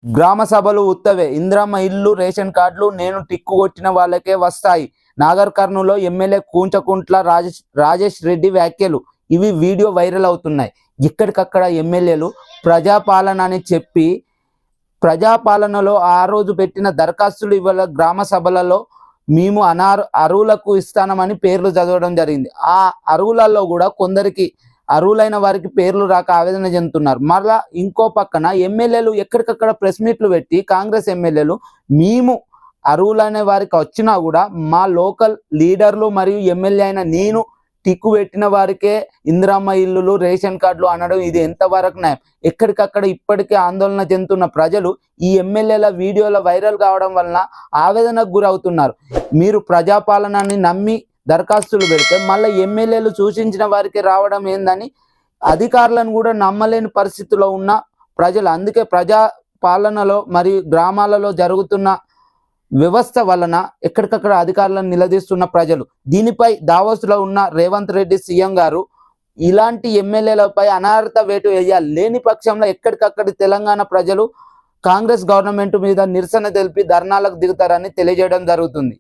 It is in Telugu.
గ్రామ సభలు ఉత్తవే, ఇందిరమ్మ ఇల్లు రేషన్ కార్డులు నేను టిక్కు కొట్టిన వాళ్ళకే వస్తాయి. నాగర్ కర్నూలులో ఎమ్మెల్యే కూంచకుంట్ల రాజేష్ రెడ్డి వ్యాఖ్యలు. ఇవి వీడియో వైరల్ అవుతున్నాయి. ఎక్కడికక్కడ ఎమ్మెల్యేలు ప్రజాపాలన అని చెప్పి ప్రజాపాలనలో ఆ రోజు పెట్టిన దరఖాస్తులు ఇవాళ గ్రామ సభలలో మేము అరువులకు ఇస్తానమని పేర్లు చదవడం జరిగింది. ఆ అరువులలో కూడా కొందరికి అర్హులైన వారికి పేర్లు రాక ఆవేదన చెందుతున్నారు. మరలా ఇంకో పక్కన ఎమ్మెల్యేలు ఎక్కడికక్కడ ప్రెస్ మీట్లు పెట్టి కాంగ్రెస్ ఎమ్మెల్యేలు మేము అర్హులైన వారికి వచ్చినా కూడా మా లోకల్ లీడర్లు మరియు ఎమ్మెల్యే అయిన నేను టిక్కు పెట్టిన వారికే ఇందిరమ్మ ఇల్లులు రేషన్ కార్డులు అనడం ఇది ఎంతవరకు న్యాయం? ఎక్కడికక్కడ ఇప్పటికే ఆందోళన చెందుతున్న ప్రజలు ఈ ఎమ్మెల్యేల వీడియోల వైరల్ కావడం వలన ఆవేదనకు గురవుతున్నారు. మీరు ప్రజాపాలనని నమ్మి దరఖాస్తులు పెడితే మళ్ళీ ఎమ్మెల్యేలు సూచించిన వారికి రావడం ఏందని అధికారులను కూడా నమ్మలేని పరిస్థితిలో ఉన్న ప్రజలు. అందుకే ప్రజా పాలనలో మరియు గ్రామాలలో జరుగుతున్న వ్యవస్థ వలన ఎక్కడికక్కడ అధికారులను నిలదీస్తున్న ప్రజలు. దీనిపై దావోస్లో ఉన్న రేవంత్ రెడ్డి సీఎం గారు ఇలాంటి ఎమ్మెల్యేలపై అనర్హత వేటు వేయాలి. లేని పక్షంలో ఎక్కడికక్కడ తెలంగాణ ప్రజలు కాంగ్రెస్ గవర్నమెంట్ మీద నిరసన తెలిపి ధర్నాలకు దిగుతారని తెలియజేయడం జరుగుతుంది.